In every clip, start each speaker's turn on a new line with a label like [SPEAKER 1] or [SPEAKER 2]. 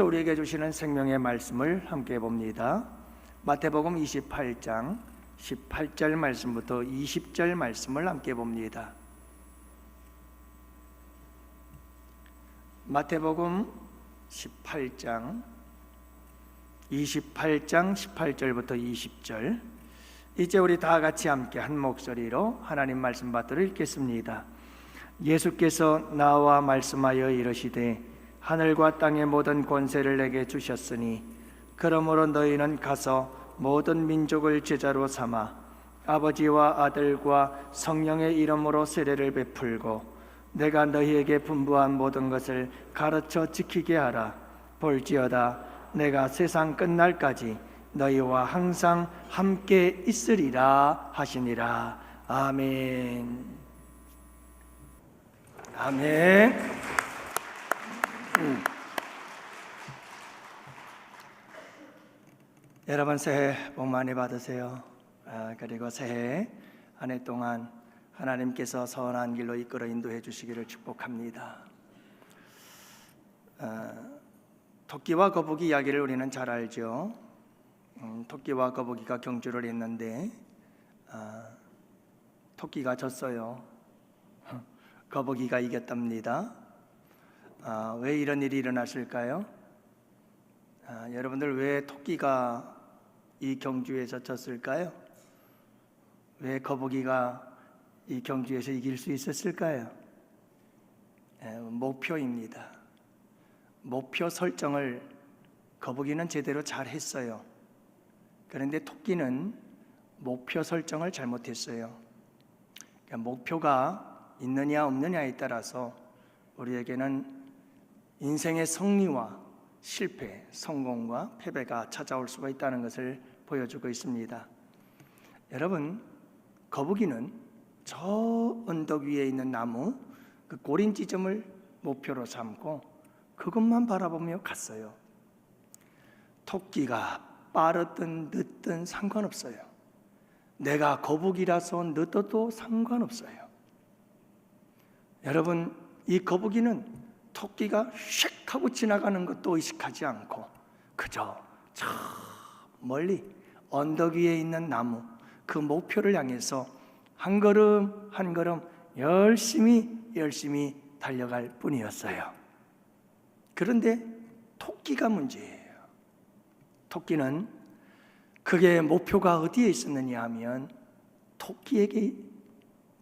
[SPEAKER 1] 우리에게 주시는 생명의 말씀을 함께 봅니다. 마태복음 28장 18절 말씀부터 20절 말씀을 함께 봅니다. 마태복음 18장 18절부터 20절. 이제 우리 다 같이 함께 한 목소리로 하나님 말씀 받들어 읽겠습니다. 예수께서 나와 말씀하여 이르시되 하늘과 땅의 모든 권세를 내게 주셨으니 그러므로 너희는 가서 모든 민족을 제자로 삼아 아버지와 아들과 성령의 이름으로 세례를 베풀고 내가 너희에게 분부한 모든 것을 가르쳐 지키게 하라. 볼지어다 내가 세상 끝날까지 너희와 항상 함께 있으리라 하시니라. 아멘. 아멘. 여러분 새해 복 많이 받으세요. 그리고 새해 한 해 동안 하나님께서 선한 길로 이끌어 인도해 주시기를 축복합니다. 토끼와 거북이 이야기를 우리는 잘 알죠. 토끼와 거북이가 경주를 했는데 토끼가 졌어요. 거북이가 이겼답니다. 왜 이런 일이 일어났을까요? 여러분들 왜 토끼가 이 경주에서 졌을까요? 왜 거북이가 이 경주에서 이길 수 있었을까요? 목표입니다. 목표 설정을 거북이는 제대로 잘 했어요. 그런데 토끼는 목표 설정을 잘못했어요. 그러니까 목표가 있느냐 없느냐에 따라서 우리에게는 인생의 승리와 실패, 성공과 패배가 찾아올 수가 있다는 것을 보여주고 있습니다. 여러분, 거북이는 저 언덕 위에 있는 나무 그 고린 지점을 목표로 삼고 그것만 바라보며 갔어요. 토끼가 빠르든 늦든 상관없어요. 내가 거북이라서 늦어도 상관없어요. 여러분, 이 거북이는 토끼가 슉 하고 지나가는 것도 의식하지 않고 그저 저 멀리 언덕 위에 있는 나무 그 목표를 향해서 한 걸음 한 걸음 열심히 달려갈 뿐이었어요. 그런데 토끼가 문제예요. 토끼는 그게 목표가 어디에 있었느냐 하면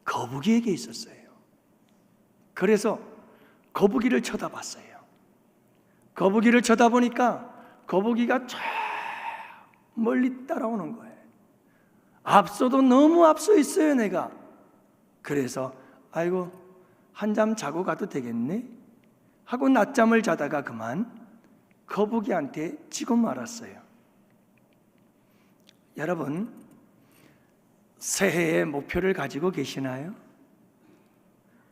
[SPEAKER 1] 거북이에게 있었어요. 그래서 거북이를 쳐다봤어요. 거북이를 쳐다보니까 거북이가 저 멀리 따라오는 거예요. 앞서도 너무 앞서 있어요, 내가. 그래서 아이고 한잠 자고 가도 되겠네 하고 낮잠을 자다가 그만 거북이한테 지고 말았어요. 여러분, 새해의 목표를 가지고 계시나요?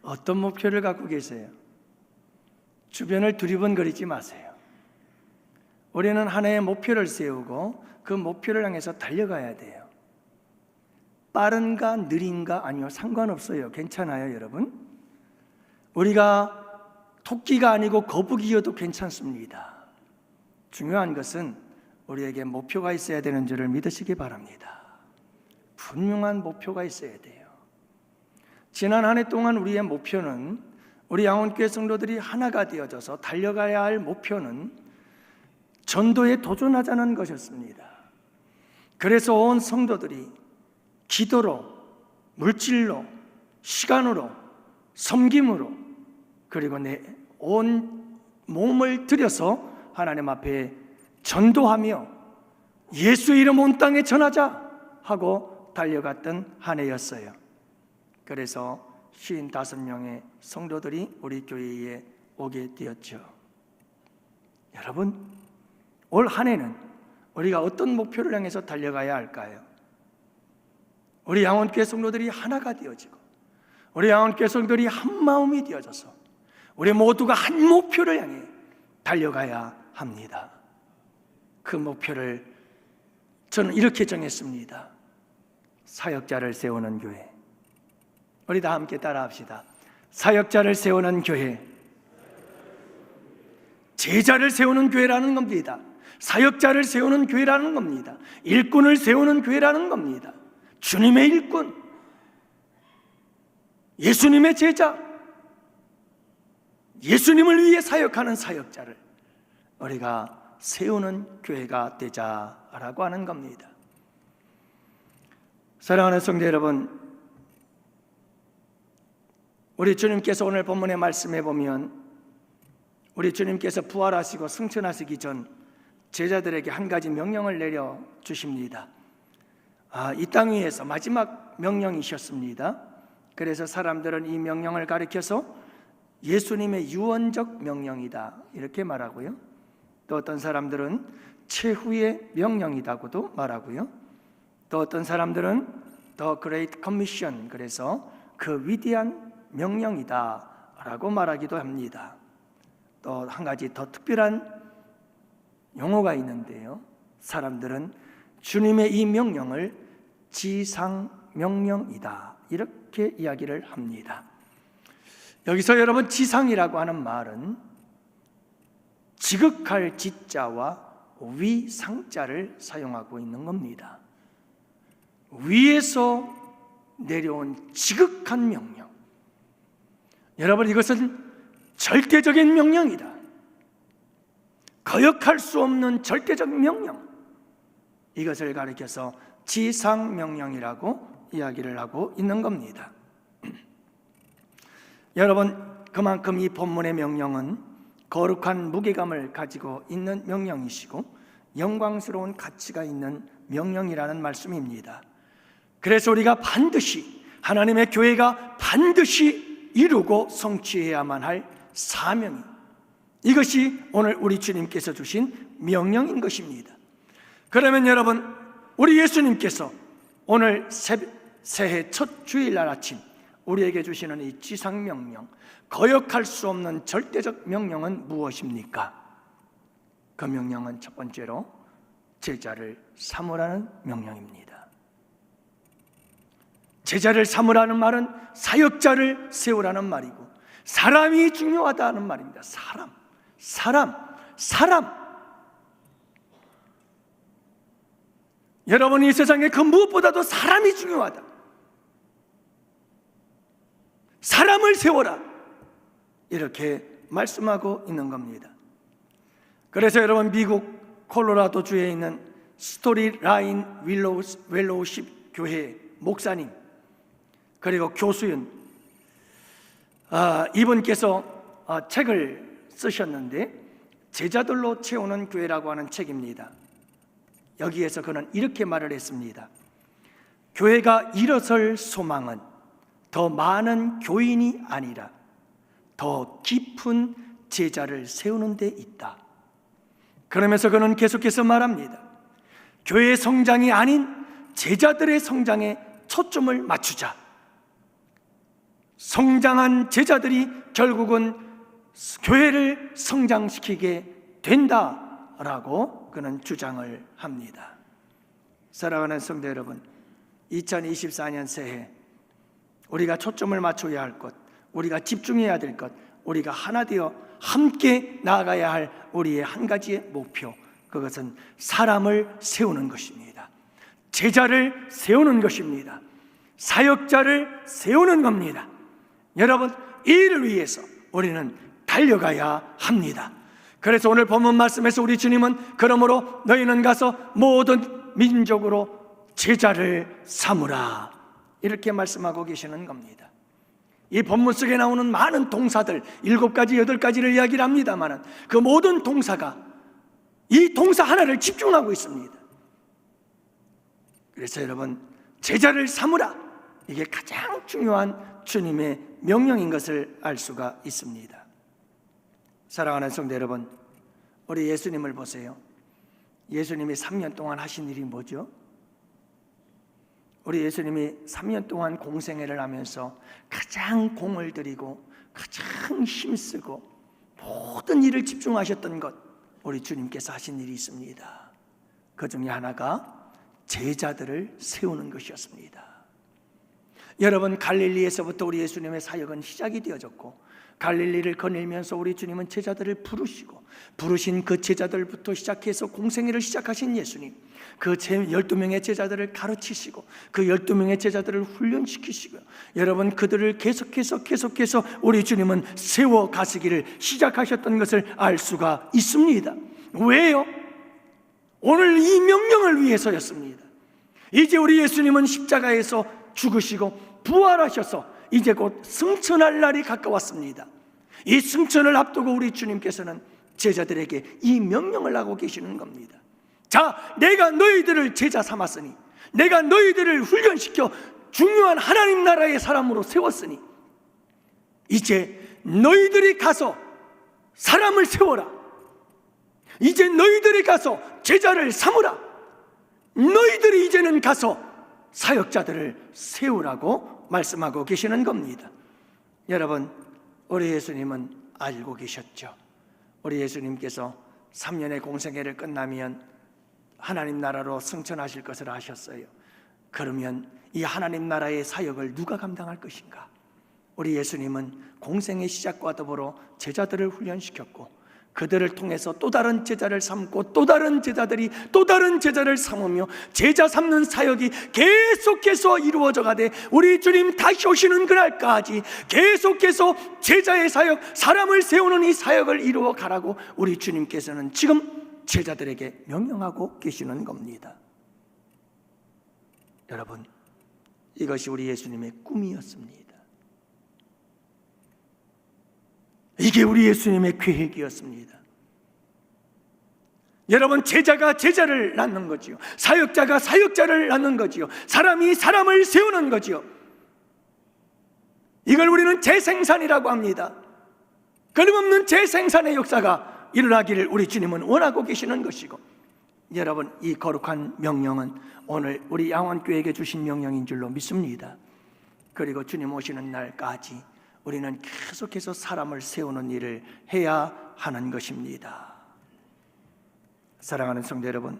[SPEAKER 1] 어떤 목표를 갖고 계세요? 주변을 두리번거리지 마세요. 우리는 한 해의 목표를 세우고 그 목표를 향해서 달려가야 돼요. 빠른가 느린가 아니요, 상관없어요. 괜찮아요, 여러분. 우리가 토끼가 아니고 거북이여도 괜찮습니다. 중요한 것은 우리에게 목표가 있어야 되는 줄을 믿으시기 바랍니다. 분명한 목표가 있어야 돼요. 지난 한 해 동안 우리의 목표는 우리 양원교회 성도들이 하나가 되어져서 달려가야 할 목표는 전도에 도전하자는 것이었습니다. 그래서 온 성도들이 기도로, 물질로, 시간으로, 섬김으로 그리고 내 온 몸을 들여서 하나님 앞에 전도하며 예수 이름 온 땅에 전하자 하고 달려갔던 한 해였어요. 그래서 55명의 성도들이 우리 교회에 오게 되었죠. 여러분, 올 한 해는 우리가 어떤 목표를 향해서 달려가야 할까요? 우리 양원교회 성도들이 하나가 되어지고 우리 양원교회 성도들이 한 마음이 되어져서 우리 모두가 한 목표를 향해 달려가야 합니다. 그 목표를 저는 이렇게 정했습니다. 사역자를 세우는 교회. 우리 다 함께 따라합시다. 사역자를 세우는 교회. 제자를 세우는 교회라는 겁니다. 사역자를 세우는 교회라는 겁니다. 일꾼을 세우는 교회라는 겁니다. 주님의 일꾼, 예수님의 제자, 예수님을 위해 사역하는 사역자를 우리가 세우는 교회가 되자라고 하는 겁니다. 사랑하는 성도 여러분, 우리 주님께서 오늘 본문의 말씀해 보면 우리 주님께서 부활하시고 승천하시기 전 제자들에게 한 가지 명령을 내려 주십니다. 이 땅 위에서 마지막 명령이셨습니다. 그래서 사람들은 이 명령을 가리켜서 예수님의 유언적 명령이다 이렇게 말하고요, 또 어떤 사람들은 최후의 명령이라고도 말하고요, 또 어떤 사람들은 The Great Commission, 그래서 그 위대한 명령이다 라고 말하기도 합니다. 또 한 가지 더 특별한 용어가 있는데요, 사람들은 주님의 이 명령을 지상명령이다 이렇게 이야기를 합니다. 여기서 여러분, 지상이라고 하는 말은 지극할 지자와 위상자를 사용하고 있는 겁니다. 위에서 내려온 지극한 명령, 여러분, 이것은 절대적인 명령이다. 거역할 수 없는 절대적 명령, 이것을 가리켜서 지상명령이라고 이야기를 하고 있는 겁니다. 여러분, 그만큼 이 본문의 명령은 거룩한 무게감을 가지고 있는 명령이시고 영광스러운 가치가 있는 명령이라는 말씀입니다. 그래서 우리가 반드시, 하나님의 교회가 반드시 이루고 성취해야만 할 사명이, 이것이 오늘 우리 주님께서 주신 명령인 것입니다. 그러면 여러분, 우리 예수님께서 오늘 새해 첫 주일날 아침 우리에게 주시는 이 지상명령, 거역할 수 없는 절대적 명령은 무엇입니까? 그 명령은 첫 번째로 제자를 삼으라는 명령입니다. 제자를 삼으라는 말은 사역자를 세우라는 말이고, 사람이 중요하다는 말입니다. 사람. 여러분, 이 세상에 그 무엇보다도 사람이 중요하다. 사람을 세워라, 이렇게 말씀하고 있는 겁니다. 그래서 여러분, 미국 콜로라도 주에 있는 스토리라인 웰로우십 교회 목사님, 그리고 교수인 이분께서 책을 쓰셨는데, 제자들로 채우는 교회라고 하는 책입니다. 여기에서 그는 이렇게 말을 했습니다. 교회가 일어설 소망은 더 많은 교인이 아니라 더 깊은 제자를 세우는 데 있다. 그러면서 그는 계속해서 말합니다. 교회의 성장이 아닌 제자들의 성장에 초점을 맞추자. 성장한 제자들이 결국은 교회를 성장시키게 된다라고 그는 주장을 합니다. 사랑하는 성도 여러분, 2024년 새해 우리가 초점을 맞춰야 할 것, 우리가 집중해야 될 것, 우리가 하나 되어 함께 나아가야 할 우리의 한 가지의 목표, 그것은 사람을 세우는 것입니다. 제자를 세우는 것입니다. 사역자를 세우는 겁니다. 여러분, 이 일을 위해서 우리는 달려가야 합니다. 그래서 오늘 본문 말씀에서 우리 주님은 그러므로 너희는 가서 모든 민족으로 제자를 삼으라, 이렇게 말씀하고 계시는 겁니다. 이 본문 속에 나오는 많은 동사들 7가지, 8가지를 이야기를 합니다만 그 모든 동사가 이 동사 하나를 집중하고 있습니다. 그래서 여러분, 제자를 삼으라, 이게 가장 중요한 주님의 명령인 것을 알 수가 있습니다. 사랑하는 성도 여러분, 우리 예수님을 보세요. 예수님이 3년 동안 하신 일이 뭐죠? 우리 예수님이 3년 동안 공생애를 하면서 가장 공을 들이고 가장 힘쓰고 모든 일을 집중하셨던 것, 우리 주님께서 하신 일이 있습니다. 그 중에 하나가 제자들을 세우는 것이었습니다. 여러분, 갈릴리에서부터 우리 예수님의 사역은 시작이 되어졌고 갈릴리를 거닐면서 우리 주님은 제자들을 부르시고, 부르신 그 제자들부터 시작해서 공생애를 시작하신 예수님, 그 12명의 제자들을 가르치시고 그 12명의 제자들을 훈련시키시고, 여러분 그들을 계속해서 우리 주님은 세워 가시기를 시작하셨던 것을 알 수가 있습니다. 왜요? 오늘 이 명령을 위해서였습니다. 이제 우리 예수님은 십자가에서 죽으시고 부활하셔서 이제 곧 승천할 날이 가까웠습니다. 이 승천을 앞두고 우리 주님께서는 제자들에게 이 명령을 하고 계시는 겁니다. 자, 내가 너희들을 제자 삼았으니, 내가 너희들을 훈련시켜 중요한 하나님 나라의 사람으로 세웠으니, 이제 너희들이 가서 사람을 세워라. 이제 너희들이 가서 제자를 삼으라. 너희들이 이제는 가서 사역자들을 세우라고 말씀하고 계시는 겁니다. 여러분, 우리 예수님은 알고 계셨죠. 우리 예수님께서 3년의 공생애를 끝나면 하나님 나라로 승천하실 것을 아셨어요. 그러면 이 하나님 나라의 사역을 누가 감당할 것인가? 우리 예수님은 공생의 시작과 더불어 제자들을 훈련시켰고, 그들을 통해서 또 다른 제자를 삼고 또 다른 제자들이 또 다른 제자를 삼으며 제자 삼는 사역이 계속해서 이루어져 가되, 우리 주님 다시 오시는 그날까지 계속해서 제자의 사역, 사람을 세우는 이 사역을 이루어 가라고 우리 주님께서는 지금 제자들에게 명령하고 계시는 겁니다. 여러분, 이것이 우리 예수님의 꿈이었습니다. 이게 우리 예수님의 계획이었습니다. 여러분, 제자가 제자를 낳는 거지요. 사역자가 사역자를 낳는 거지요. 사람이 사람을 세우는 거지요. 이걸 우리는 재생산이라고 합니다. 끊임없는 재생산의 역사가 일어나기를 우리 주님은 원하고 계시는 것이고, 여러분, 이 거룩한 명령은 오늘 우리 양원교회에게 주신 명령인 줄로 믿습니다. 그리고 주님 오시는 날까지 우리는 계속해서 사람을 세우는 일을 해야 하는 것입니다. 사랑하는 성도 여러분,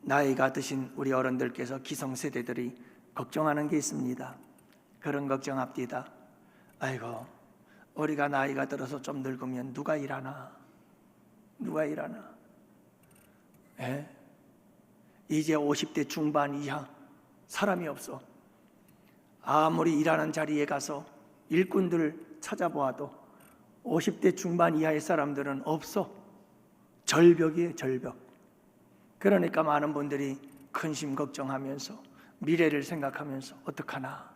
[SPEAKER 1] 나이가 드신 우리 어른들께서 기성세대들이 걱정하는 게 있습니다. 그런 걱정합디다. 아이고, 우리가 나이가 들어서 좀 늙으면 누가 일하나? 누가 일하나? 예? 이제 50대 중반 이하 사람이 없어. 아무리 일하는 자리에 가서 일꾼들을 찾아보아도 50대 중반 이하의 사람들은 없어. 절벽이에요, 절벽. 그러니까 많은 분들이 근심 걱정하면서 미래를 생각하면서 어떡하나,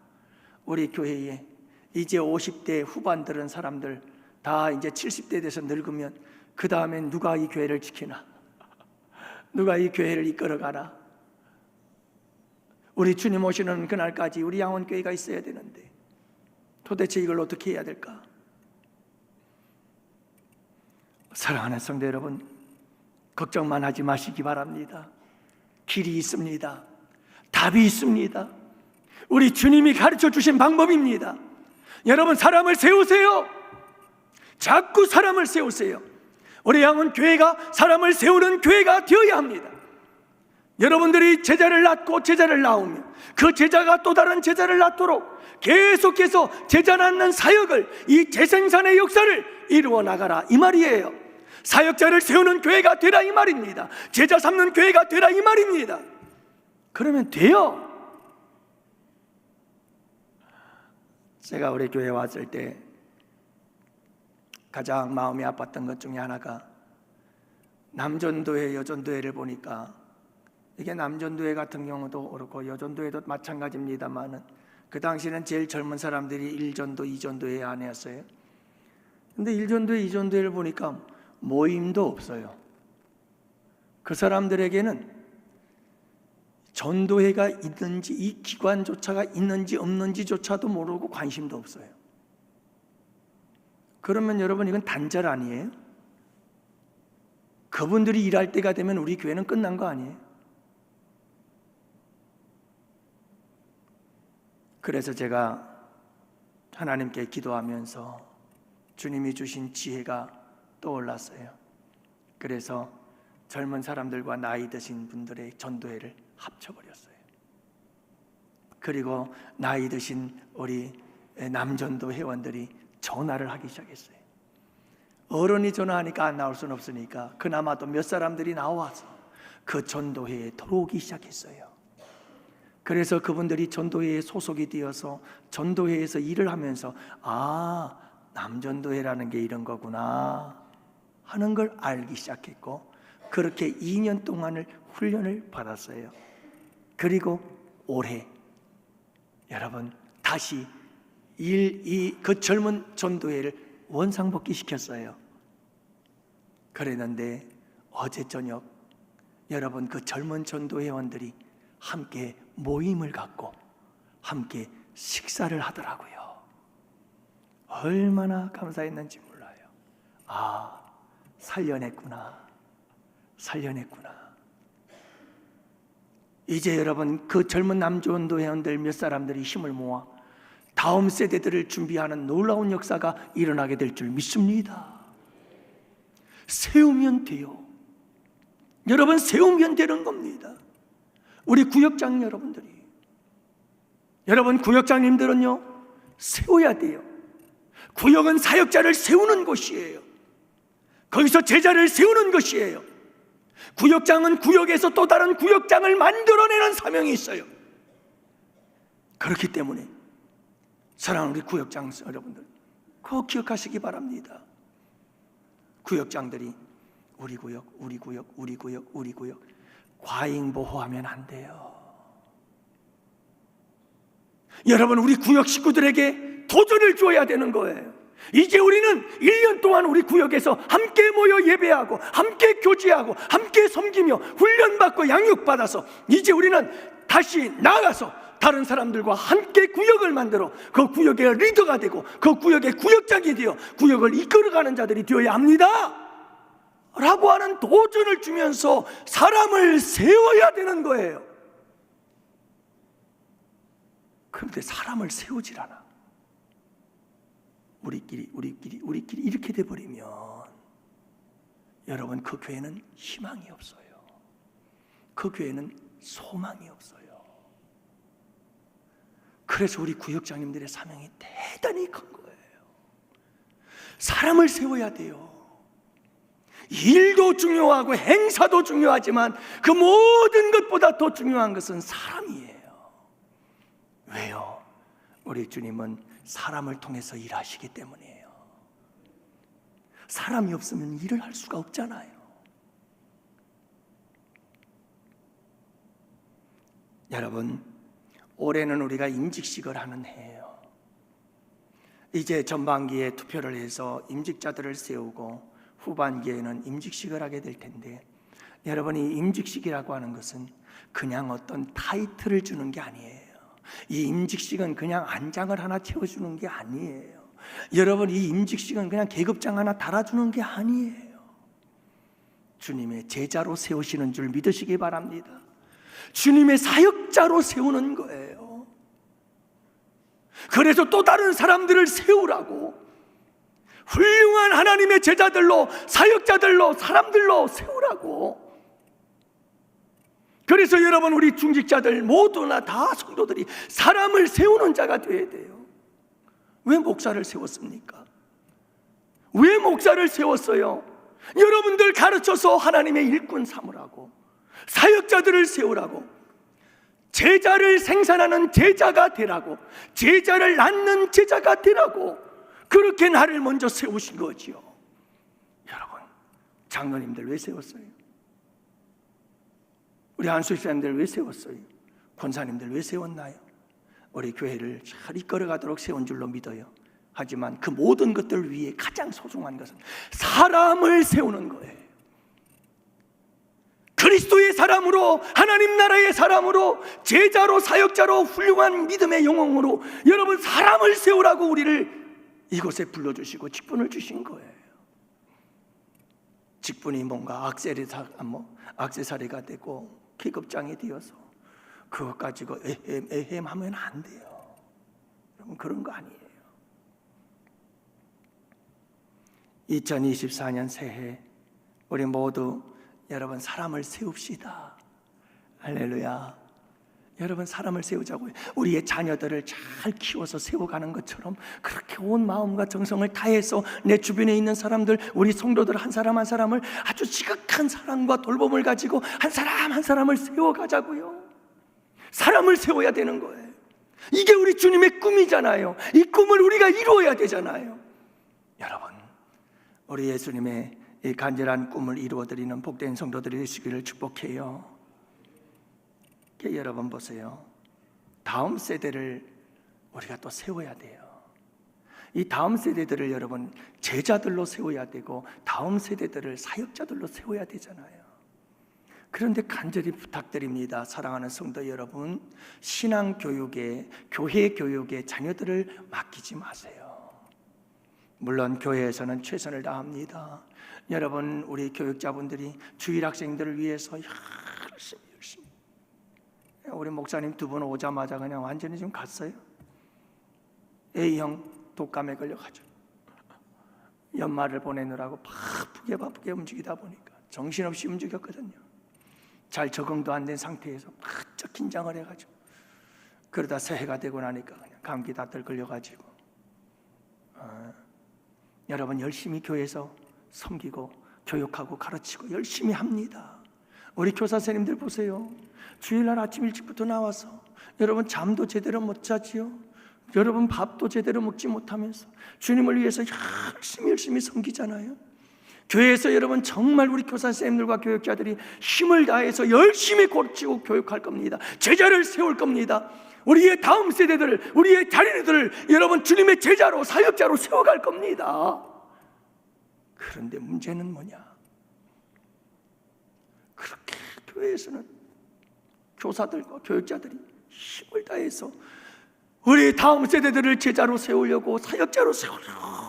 [SPEAKER 1] 우리 교회에 이제 50대 후반들은 사람들 다 이제 70대 돼서 늙으면 그 다음엔 누가 이 교회를 지키나? 누가 이 교회를 이끌어가나? 우리 주님 오시는 그날까지 우리 양원교회가 있어야 되는데 도대체 이걸 어떻게 해야 될까? 사랑하는 성도 여러분, 걱정만 하지 마시기 바랍니다. 길이 있습니다. 답이 있습니다. 우리 주님이 가르쳐 주신 방법입니다. 여러분, 사람을 세우세요. 자꾸 사람을 세우세요. 우리 양원교회가 사람을 세우는 교회가 되어야 합니다. 여러분들이 제자를 낳고 제자를 낳으면 그 제자가 또 다른 제자를 낳도록 계속해서 제자 낳는 사역을, 이 재생산의 역사를 이루어 나가라, 이 말이에요. 사역자를 세우는 교회가 되라, 이 말입니다. 제자 삼는 교회가 되라, 이 말입니다. 그러면 돼요. 제가 우리 교회에 왔을 때 가장 마음이 아팠던 것 중에 하나가, 남전도회, 여전도회를 보니까, 이게 남전도회 같은 경우도 그렇고 여전도회도 마찬가지입니다만은, 그 당시에는 제일 젊은 사람들이 1전도, 2전도회 안에였어요. 근데 1전도회, 2전도회를 보니까 모임도 없어요. 그 사람들에게는 전도회가 있는지, 이 기관조차가 있는지 없는지조차도 모르고 관심도 없어요. 그러면 여러분, 이건 단절 아니에요? 그분들이 일할 때가 되면 우리 교회는 끝난 거 아니에요? 그래서 제가 하나님께 기도하면서 주님이 주신 지혜가 떠올랐어요. 그래서 젊은 사람들과 나이 드신 분들의 전도회를 합쳐버렸어요. 그리고 나이 드신 우리 남전도 회원들이 전화를 하기 시작했어요. 어른이 전화하니까 안 나올 수는 없으니까 그나마도 몇 사람들이 나와서 그 전도회에 들어오기 시작했어요. 그래서 그분들이 전도회에 소속이 되어서 전도회에서 일을 하면서 남전도회라는 게 이런 거구나 하는 걸 알기 시작했고, 그렇게 2년 동안을 훈련을 받았어요. 그리고 올해 여러분 다시 그 젊은 전도회를 원상복귀 시켰어요. 그랬는데 어제 저녁 여러분 그 젊은 전도회원들이 함께 모임을 갖고 함께 식사를 하더라고요. 얼마나 감사했는지 몰라요. 살려냈구나. 이제 여러분 그 젊은 남전도회원들 몇 사람들이 힘을 모아 다음 세대들을 준비하는 놀라운 역사가 일어나게 될 줄 믿습니다. 세우면 돼요. 여러분 세우면 되는 겁니다. 우리 구역장 여러분들이, 여러분 구역장님들은요 세워야 돼요. 구역은 사역자를 세우는 곳이에요. 거기서 제자를 세우는 것이에요. 구역장은 구역에서 또 다른 구역장을 만들어내는 사명이 있어요. 그렇기 때문에 사랑하는 우리 구역장 여러분들 꼭 기억하시기 바랍니다. 구역장들이 우리 구역 과잉보호하면 안 돼요. 여러분 우리 구역 식구들에게 도전을 줘야 되는 거예요. 이제 우리는 1년 동안 우리 구역에서 함께 모여 예배하고 함께 교제하고 함께 섬기며 훈련받고 양육받아서 이제 우리는 다시 나아가서 다른 사람들과 함께 구역을 만들어 그 구역의 리더가 되고 그 구역의 구역장이 되어 구역을 이끌어가는 자들이 되어야 합니다 라고 하는 도전을 주면서 사람을 세워야 되는 거예요. 그런데 사람을 세우질 않아. 우리끼리 이렇게 돼버리면 여러분 그 교회는 희망이 없어요. 그 교회는 소망이 없어요. 그래서 우리 구역장님들의 사명이 대단히 큰 거예요. 사람을 세워야 돼요. 일도 중요하고 행사도 중요하지만 그 모든 것보다 더 중요한 것은 사람이에요. 왜요? 우리 주님은 사람을 통해서 일하시기 때문이에요. 사람이 없으면 일을 할 수가 없잖아요. 여러분, 올해는 우리가 임직식을 하는 해예요. 이제 전반기에 투표를 해서 임직자들을 세우고 후반기에는 임직식을 하게 될 텐데, 여러분이 임직식이라고 하는 것은 그냥 어떤 타이틀을 주는 게 아니에요. 이 임직식은 그냥 안장을 하나 채워주는 게 아니에요. 여러분 이 임직식은 그냥 계급장 하나 달아주는 게 아니에요. 주님의 제자로 세우시는 줄 믿으시기 바랍니다. 주님의 사역자로 세우는 거예요. 그래서 또 다른 사람들을 세우라고, 훌륭한 하나님의 제자들로, 사역자들로, 사람들로 세우라고. 그래서 여러분 우리 중직자들 모두나 다 성도들이 사람을 세우는 자가 되어야 돼요. 왜 목사를 세웠습니까? 왜 목사를 세웠어요? 여러분들 가르쳐서 하나님의 일꾼 삼으라고, 사역자들을 세우라고, 제자를 생산하는 제자가 되라고, 제자를 낳는 제자가 되라고, 그렇게 나를 먼저 세우신 거지요. 여러분 장로님들 왜 세웠어요? 우리 안수집사님들 왜 세웠어요? 권사님들 왜 세웠나요? 우리 교회를 잘 이끌어가도록 세운 줄로 믿어요. 하지만 그 모든 것들 위에 가장 소중한 것은 사람을 세우는 거예요. 그리스도의 사람으로, 하나님 나라의 사람으로, 제자로, 사역자로, 훌륭한 믿음의 영웅으로 여러분 사람을 세우라고 우리를 이곳에 불러주시고 직분을 주신 거예요. 직분이 뭔가 악세사리가 되고 계급장이 되어서 그것 가지고 에헴 하면 안 돼요. 여러분 그런 거 아니에요. 2024년 새해 우리 모두 여러분 사람을 세웁시다. 할렐루야. 여러분, 사람을 세우자고요. 우리의 자녀들을 잘 키워서 세워가는 것처럼 그렇게 온 마음과 정성을 다해서 내 주변에 있는 사람들, 우리 성도들 한 사람 한 사람을 아주 지극한 사랑과 돌봄을 가지고 한 사람 한 사람을 세워가자고요. 사람을 세워야 되는 거예요. 이게 우리 주님의 꿈이잖아요. 이 꿈을 우리가 이루어야 되잖아요. 여러분, 우리 예수님의 이 간절한 꿈을 이루어드리는 복된 성도들이 되시기를 축복해요. 여러분 보세요. 다음 세대를 우리가 또 세워야 돼요. 이 다음 세대들을 여러분 제자들로 세워야 되고 다음 세대들을 사역자들로 세워야 되잖아요. 그런데 간절히 부탁드립니다. 사랑하는 성도 여러분, 신앙 교육에, 교회 교육에 자녀들을 맡기지 마세요. 물론 교회에서는 최선을 다합니다. 여러분, 우리 교육자분들이 주일 학생들을 위해서 열심히 우리 목사님 두 분 오자마자 그냥 완전히 좀 갔어요. A형 독감에 걸려가지고 연말을 보내느라고 바쁘게 움직이다 보니까 정신없이 움직였거든요. 잘 적응도 안 된 상태에서 바짝 긴장을 해가지고 그러다 새해가 되고 나니까 그냥 감기 다 들걸려가지고 여러분, 열심히 교회에서 섬기고 교육하고 가르치고 열심히 합니다. 우리 교사 선생님들 보세요. 주일날 아침 일찍부터 나와서 여러분 잠도 제대로 못 자지요. 여러분 밥도 제대로 먹지 못하면서 주님을 위해서 열심히 섬기잖아요. 교회에서 여러분 정말 우리 교사 선생님들과 교육자들이 힘을 다해서 열심히 고치고 교육할 겁니다. 제자를 세울 겁니다. 우리의 다음 세대들을, 우리의 자녀들을 여러분 주님의 제자로, 사역자로 세워갈 겁니다. 그런데 문제는 뭐냐? 그렇게 교회에서는 교사들과 교육자들이 힘을 다해서 우리 다음 세대들을 제자로 세우려고, 사역자로 세우려고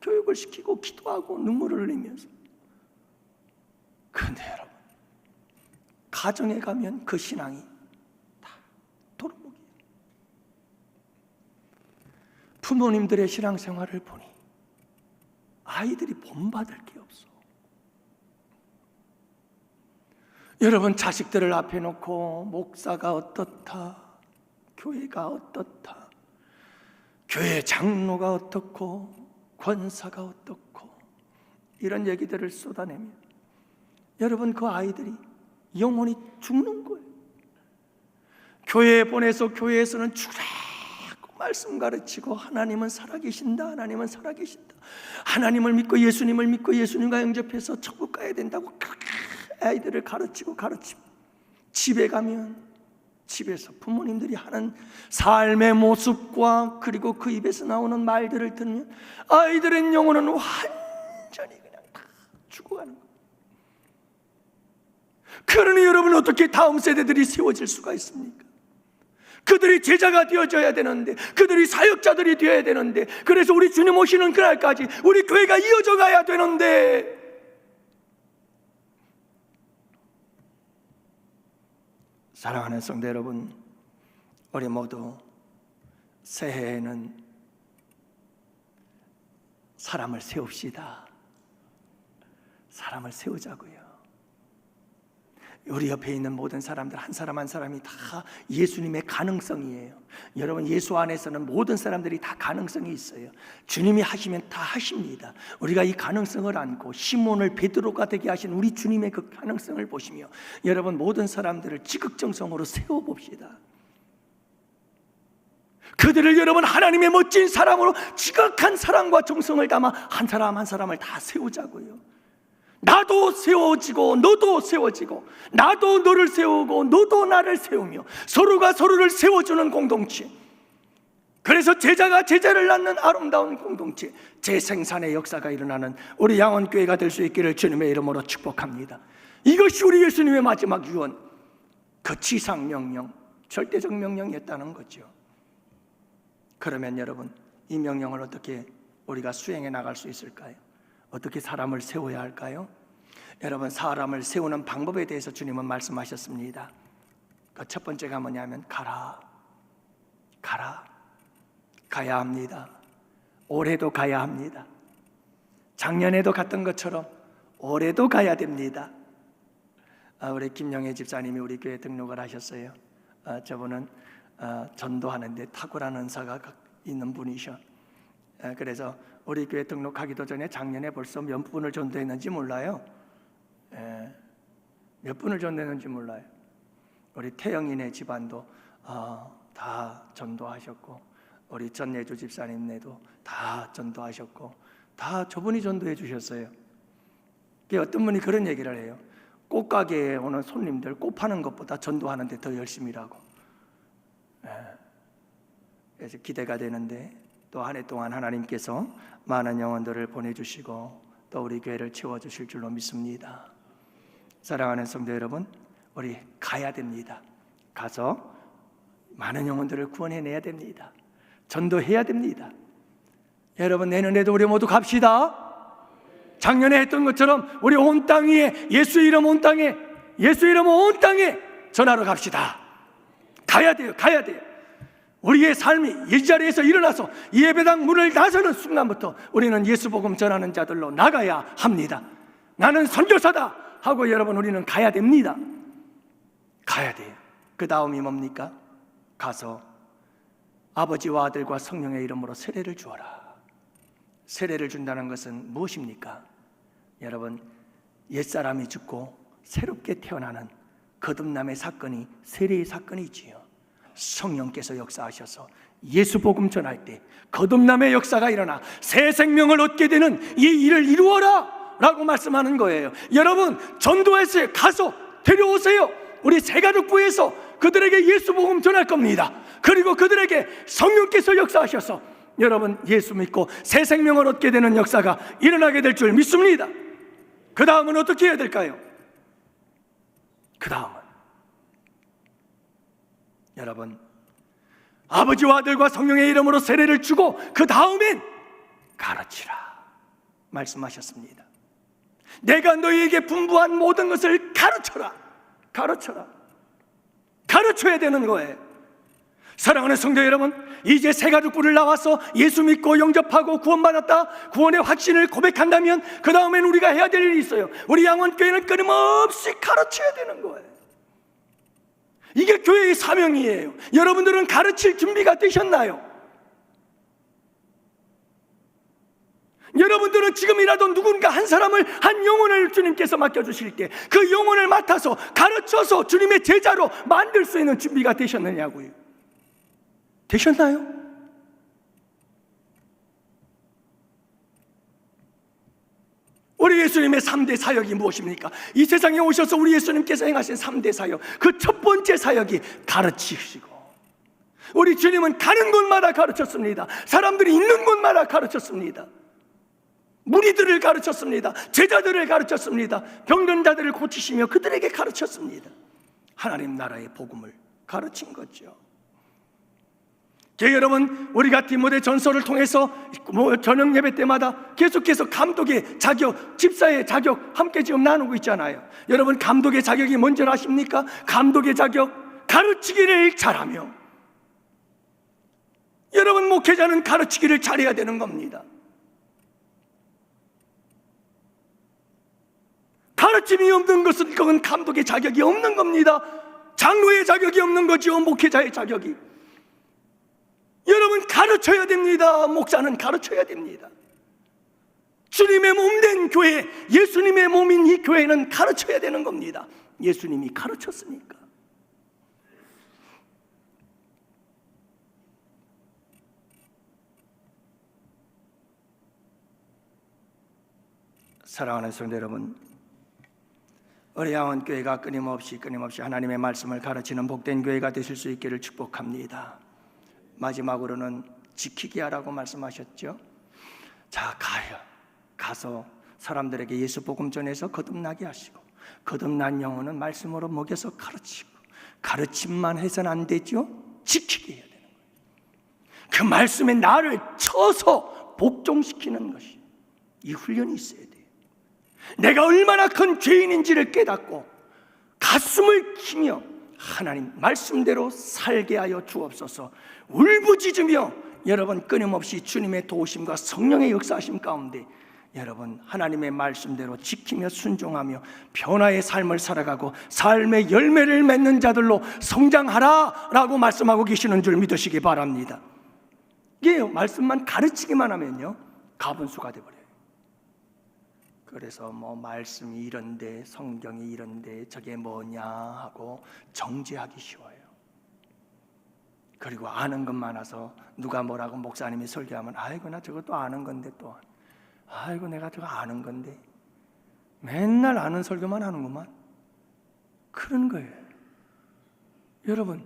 [SPEAKER 1] 교육을 시키고 기도하고 눈물을 흘리면서, 그런데 여러분 가정에 가면 그 신앙이 다 도루묵이에요. 부모님들의 신앙생활을 보니 아이들이 본받을 게 없어. 여러분, 자식들을 앞에 놓고 목사가 어떻다, 교회가 어떻다, 교회 장로가 어떻고 권사가 어떻고 이런 얘기들을 쏟아내면 여러분 그 아이들이 영원히 죽는 거예요. 교회에 보내서 교회에서는 죽으라고 말씀 가르치고 하나님은 살아계신다, 하나님은 살아계신다, 하나님을 믿고 예수님을 믿고 예수님과 영접해서 천국 가야 된다고 아이들을 가르치고 집에 가면 집에서 부모님들이 하는 삶의 모습과 그리고 그 입에서 나오는 말들을 들으면 아이들의 영혼은 완전히 그냥 다 죽어가는 거예요. 그러니 여러분, 어떻게 다음 세대들이 세워질 수가 있습니까? 그들이 제자가 되어져야 되는데, 그들이 사역자들이 되어야 되는데, 그래서 우리 주님 오시는 그날까지 우리 교회가 이어져 가야 되는데, 사랑하는 성도 여러분, 우리 모두 새해에는 사람을 세웁시다. 사람을 세우자고요. 우리 옆에 있는 모든 사람들 한 사람 한 사람이 다 예수님의 가능성이에요. 여러분, 예수 안에서는 모든 사람들이 다 가능성이 있어요. 주님이 하시면 다 하십니다. 우리가 이 가능성을 안고 시몬을 베드로가 되게 하신 우리 주님의 그 가능성을 보시며 여러분, 모든 사람들을 지극정성으로 세워봅시다. 그들을 여러분 하나님의 멋진 사람으로 지극한 사랑과 정성을 담아 한 사람 한 사람을 다 세우자고요. 나도 세워지고 너도 세워지고, 나도 너를 세우고 너도 나를 세우며 서로가 서로를 세워주는 공동체, 그래서 제자가 제자를 낳는 아름다운 공동체, 재생산의 역사가 일어나는 우리 양원교회가 될 수 있기를 주님의 이름으로 축복합니다. 이것이 우리 예수님의 마지막 유언, 그 지상명령, 절대적 명령이었다는 거죠. 그러면 여러분, 이 명령을 어떻게 우리가 수행해 나갈 수 있을까요? 어떻게 사람을 세워야 할까요? 여러분, 사람을 세우는 방법에 대해서 주님은 말씀하셨습니다. 그 첫 번째가 뭐냐면 가야 합니다. 올해도 가야 합니다. 작년에도 갔던 것처럼 올해도 가야 됩니다. 우리 김영애 집사님이 우리 교회 등록을 하셨어요. 저분은 전도하는데 탁월한 은사가 있는 분이셔. 그래서 우리 교회 등록하기도 전에 작년에 벌써 몇 분을 전도했는지 몰라요. 몇 분을 전도했는지 몰라요. 우리 태영이네 집안도 다 전도하셨고, 우리 전예주 집사님네도 다 전도하셨고, 다 저분이 전도해 주셨어요. 어떤 분이 그런 얘기를 해요. 꽃가게에 오는 손님들 꽃 파는 것보다 전도하는데 더 열심히 일하고. 그래서 기대가 되는데, 또 한 해 동안 하나님께서 많은 영혼들을 보내주시고 또 우리 교회를 채워주실 줄로 믿습니다. 사랑하는 성도 여러분, 우리 가야 됩니다. 가서 많은 영혼들을 구원해내야 됩니다. 전도해야 됩니다. 여러분, 내년에도 우리 모두 갑시다. 작년에 했던 것처럼 우리 온 땅 위에 예수 이름 온 땅에, 예수 이름 온 땅에 전하러 갑시다. 가야 돼요. 가야 돼요. 우리의 삶이 이 자리에서 일어나서 예배당 문을 나서는 순간부터 우리는 예수 복음 전하는 자들로 나가야 합니다. 나는 선교사다 하고 여러분, 우리는 가야 됩니다. 가야 돼요. 그 다음이 뭡니까? 가서 아버지와 아들과 성령의 이름으로 세례를 주어라. 세례를 준다는 것은 무엇입니까? 여러분, 옛사람이 죽고 새롭게 태어나는 거듭남의 사건이 세례의 사건이지요. 성령께서 역사하셔서 예수 복음 전할 때 거듭남의 역사가 일어나 새 생명을 얻게 되는 이 일을 이루어라 라고 말씀하는 거예요. 여러분, 전도해서 가서 데려오세요. 우리 새가족부에서 그들에게 예수 복음 전할 겁니다. 그리고 그들에게 성령께서 역사하셔서 여러분, 예수 믿고 새 생명을 얻게 되는 역사가 일어나게 될 줄 믿습니다. 그 다음은 어떻게 해야 될까요? 그 다음은 여러분, 아버지와 아들과 성령의 이름으로 세례를 주고 그 다음엔 가르치라 말씀하셨습니다. 내가 너희에게 분부한 모든 것을 가르쳐라. 가르쳐라. 가르쳐야 되는 거예요. 사랑하는 성도 여러분, 이제 새가족부를 나와서 예수 믿고 영접하고 구원받았다, 구원의 확신을 고백한다면 그 다음엔 우리가 해야 될 일이 있어요. 우리 양원교회는 끊임없이 가르쳐야 되는 거예요. 이게 교회의 사명이에요. 여러분들은 가르칠 준비가 되셨나요? 여러분들은 지금이라도 누군가 한 사람을, 한 영혼을 주님께서 맡겨주실 때 그 영혼을 맡아서 가르쳐서 주님의 제자로 만들 수 있는 준비가 되셨느냐고요. 되셨나요? 우리 예수님의 3대 사역이 무엇입니까? 이 세상에 오셔서 우리 예수님께서 행하신 3대 사역, 그 첫 번째 사역이 가르치시고, 우리 주님은 가는 곳마다 가르쳤습니다. 사람들이 있는 곳마다 가르쳤습니다. 무리들을 가르쳤습니다. 제자들을 가르쳤습니다. 병든 자들을 고치시며 그들에게 가르쳤습니다. 하나님 나라의 복음을 가르친 거죠. 여러분, 우리가 디모데 전서를 통해서 저녁 예배 때마다 계속해서 감독의 자격, 집사의 자격 함께 지금 나누고 있잖아요. 여러분, 감독의 자격이 뭔지 아십니까? 감독의 자격, 가르치기를 잘하며. 여러분, 목회자는 가르치기를 잘해야 되는 겁니다. 가르침이 없는 것은 그건 감독의 자격이 없는 겁니다. 장로의 자격이 없는 거죠. 목회자의 자격이. 여러분, 가르쳐야 됩니다. 목사는 가르쳐야 됩니다. 주님의 몸된 교회, 예수님의 몸인 이 교회는 가르쳐야 되는 겁니다. 예수님이 가르쳤으니까. 사랑하는 성도 여러분, 우리 양원교회가 끊임없이 하나님의 말씀을 가르치는 복된 교회가 되실 수 있기를 축복합니다. 마지막으로는 지키게 하라고 말씀하셨죠. 자, 가서 사람들에게 예수 복음 전해서 거듭나게 하시고, 거듭난 영혼은 말씀으로 먹여서 가르치고, 가르침만 해서는 안 되죠. 지키게 해야 되는 거예요. 그 말씀에 나를 쳐서 복종시키는 것이, 이 훈련이 있어야 돼요. 내가 얼마나 큰 죄인인지를 깨닫고 가슴을 키며 하나님 말씀대로 살게 하여 주옵소서. 울부짖으며 여러분, 끊임없이 주님의 도우심과 성령의 역사하심 가운데 여러분, 하나님의 말씀대로 지키며 순종하며 변화의 삶을 살아가고 삶의 열매를 맺는 자들로 성장하라 라고 말씀하고 계시는 줄 믿으시기 바랍니다. 이게 말씀만 가르치기만 하면요, 가분수가 되어버려요. 그래서 말씀이 이런데, 성경이 이런데 저게 뭐냐 하고 정죄하기 쉬워요. 그리고 아는 것 많아서 누가 뭐라고 목사님이 설교하면 아이고 나 저것도 아는 건데, 또 아이고 내가 저거 아는 건데, 맨날 아는 설교만 하는구만, 그런 거예요. 여러분,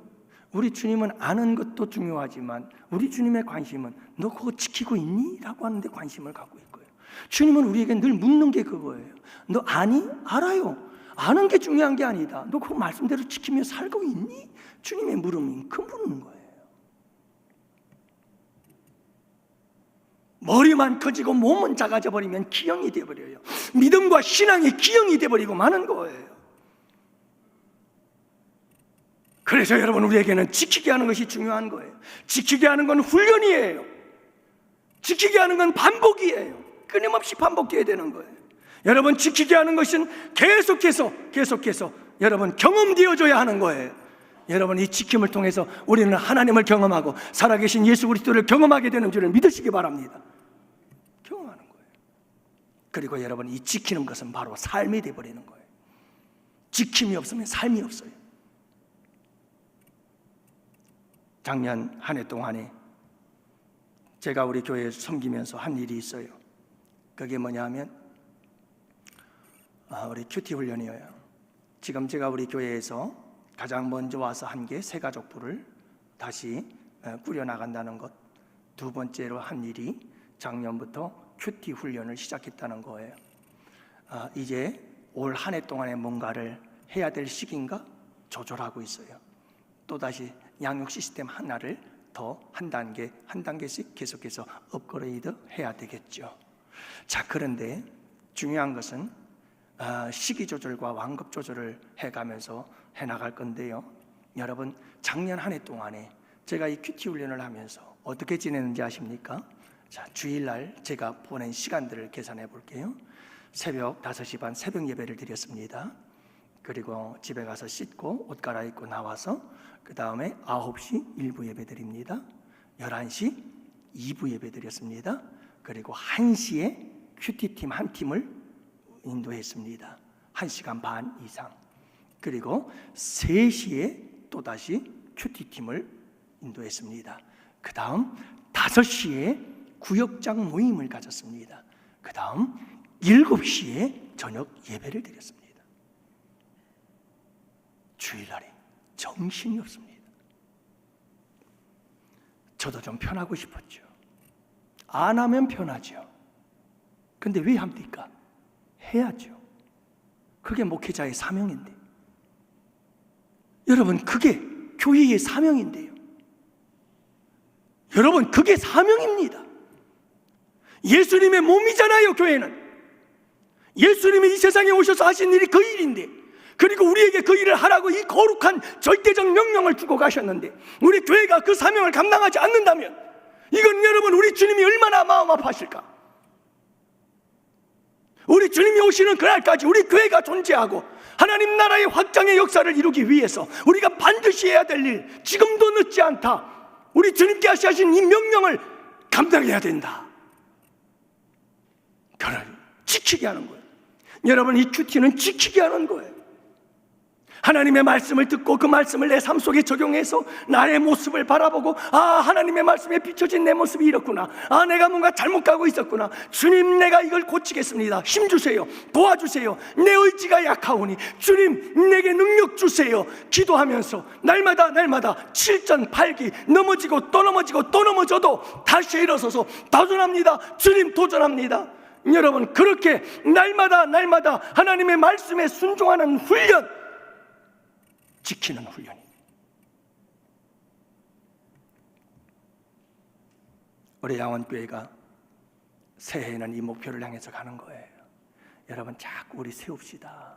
[SPEAKER 1] 우리 주님은 아는 것도 중요하지만 우리 주님의 관심은 너 그거 지키고 있니? 라고 하는데 관심을 갖고 있고요. 주님은 우리에게 늘 묻는 게 그거예요. 너 아니? 알아요. 아는 게 중요한 게 아니다. 너 그 말씀대로 지키며 살고 있니? 주님의 물음이 그 묻는 거예요. 머리만 커지고 몸은 작아져 버리면 기형이 되어버려요. 믿음과 신앙이 기형이 되어버리고 마는 거예요. 그래서 여러분, 우리에게는 지키게 하는 것이 중요한 거예요. 지키게 하는 건 훈련이에요. 지키게 하는 건 반복이에요. 끊임없이 반복해야 되는 거예요. 여러분, 지키게 하는 것은 계속해서 여러분 경험되어져야 하는 거예요. 여러분, 이 지킴을 통해서 우리는 하나님을 경험하고 살아계신 예수 그리스도를 경험하게 되는 줄을 믿으시기 바랍니다. 경험하는 거예요. 그리고 여러분, 이 지키는 것은 바로 삶이 되어버리는 거예요. 지킴이 없으면 삶이 없어요. 작년 한 해 동안에 제가 우리 교회에서 섬기면서 한 일이 있어요. 그게 뭐냐 하면 우리 큐티 훈련이에요. 지금 제가 우리 교회에서 가장 먼저 와서 한 게 새가족부를 다시 꾸려나간다는 것, 두 번째로 한 일이 작년부터 큐티 훈련을 시작했다는 거예요. 이제 올 한 해 동안에 뭔가를 해야 될 시기인가 조절하고 있어요. 또다시 양육 시스템 하나를 더 한 단계씩 계속해서 업그레이드 해야 되겠죠. 자, 그런데 중요한 것은 시기 조절과 완급 조절을 해가면서 해나갈 건데요. 여러분, 작년 한 해 동안에 제가 이 큐티 훈련을 하면서 어떻게 지냈는지 아십니까? 자, 주일날 제가 보낸 시간들을 계산해 볼게요. 새벽 5시 반 새벽 예배를 드렸습니다. 그리고 집에 가서 씻고 옷 갈아입고 나와서 그 다음에 9시 1부 예배 드립니다. 11시 2부 예배 드렸습니다. 그리고 1시에 큐티팀 한 팀을 인도했습니다. 1시간 반 이상. 그리고 3시에 또다시 큐티팀을 인도했습니다. 그 다음 5시에 구역장 모임을 가졌습니다. 그 다음 7시에 저녁 예배를 드렸습니다. 주일날에 정신이 없습니다. 저도 좀 편하고 싶었죠. 안 하면 편하죠. 근데 왜 합니까? 해야죠. 그게 목회자의 사명인데, 여러분, 그게 교회의 사명인데요. 여러분, 그게 사명입니다. 예수님의 몸이잖아요. 교회는 예수님이 이 세상에 오셔서 하신 일이 그 일인데, 그리고 우리에게 그 일을 하라고 이 거룩한 절대적 명령을 주고 가셨는데, 우리 교회가 그 사명을 감당하지 않는다면 이건 여러분, 우리 주님이 얼마나 마음 아파하실까. 우리 주님이 오시는 그날까지 우리 교회가 존재하고 하나님 나라의 확장의 역사를 이루기 위해서 우리가 반드시 해야 될 일, 지금도 늦지 않다. 우리 주님께 하신 이 명령을 감당해야 된다. 그를 지키게 하는 거예요. 여러분, 이 큐티는 지키게 하는 거예요. 하나님의 말씀을 듣고 그 말씀을 내 삶 속에 적용해서 나의 모습을 바라보고, 하나님의 말씀에 비춰진 내 모습이 이렇구나, 내가 뭔가 잘못 가고 있었구나, 주님 내가 이걸 고치겠습니다, 힘주세요, 도와주세요, 내 의지가 약하오니 주님 내게 능력 주세요, 기도하면서 날마다 7전 8기 넘어지고 또 넘어지고 또 넘어져도 다시 일어서서 도전합니다. 주님 도전합니다. 여러분, 그렇게 날마다 하나님의 말씀에 순종하는 훈련, 지키는 훈련입니다. 우리 양원교회가 새해에는 이 목표를 향해서 가는 거예요. 여러분, 자꾸 우리 세웁시다.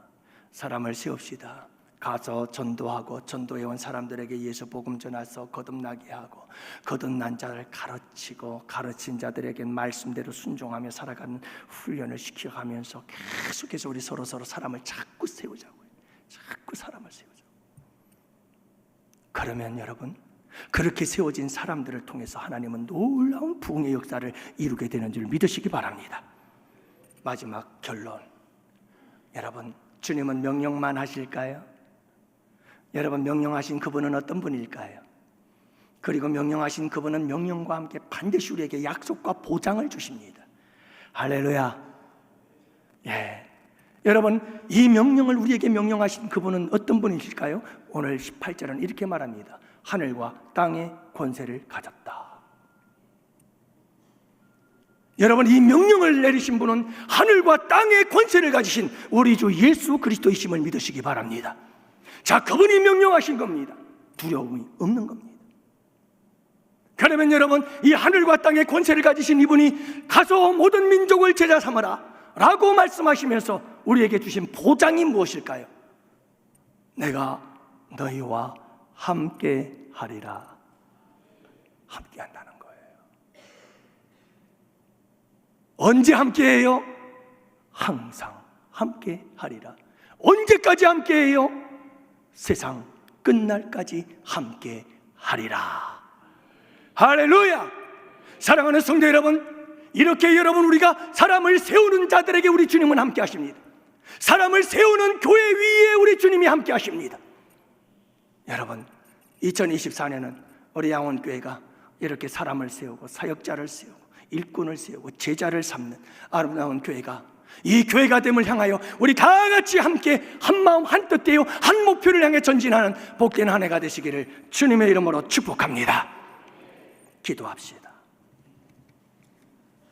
[SPEAKER 1] 사람을 세웁시다. 가서 전도하고 전도해 온 사람들에게 예수 복음 전해서 거듭나게 하고 거듭난 자를 가르치고 가르친 자들에게 말씀대로 순종하며 살아가는 훈련을 시켜가면서 계속해서 우리 서로 사람을 자꾸 세우자고요. 자꾸 사람을 세우자고. 그러면 여러분, 그렇게 세워진 사람들을 통해서 하나님은 놀라운 부흥의 역사를 이루게 되는 줄 믿으시기 바랍니다. 마지막 결론, 여러분, 주님은 명령만 하실까요? 여러분, 명령하신 그분은 어떤 분일까요? 그리고 명령하신 그분은 명령과 함께 반드시 우리에게 약속과 보장을 주십니다. 할렐루야. 예. 여러분, 이 명령을 우리에게 명령하신 그분은 어떤 분이실까요? 오늘 18절은 이렇게 말합니다. 하늘과 땅의 권세를 가졌다. 여러분, 이 명령을 내리신 분은 하늘과 땅의 권세를 가지신 우리 주 예수 그리스도이심을 믿으시기 바랍니다. 자, 그분이 명령하신 겁니다. 두려움이 없는 겁니다. 그러면 여러분, 이 하늘과 땅의 권세를 가지신 이분이 가서 모든 민족을 제자 삼으라 라고 말씀하시면서 우리에게 주신 보장이 무엇일까요? 내가 너희와 함께 하리라. 함께 한다는 거예요. 언제 함께 해요? 항상 함께 하리라. 언제까지 함께 해요? 세상 끝날까지 함께 하리라. 할렐루야. 사랑하는 성도 여러분, 이렇게 여러분, 우리가 사람을 세우는 자들에게 우리 주님은 함께 하십니다. 사람을 세우는 교회 위에 우리 주님이 함께 하십니다. 여러분, 2024년은 우리 양원교회가 이렇게 사람을 세우고 사역자를 세우고 일꾼을 세우고 제자를 삼는 아름다운 교회가, 이 교회가 됨을 향하여 우리 다 같이 함께 한 마음 한 뜻 되어 한 목표를 향해 전진하는 복된 한 해가 되시기를 주님의 이름으로 축복합니다. 기도합시다.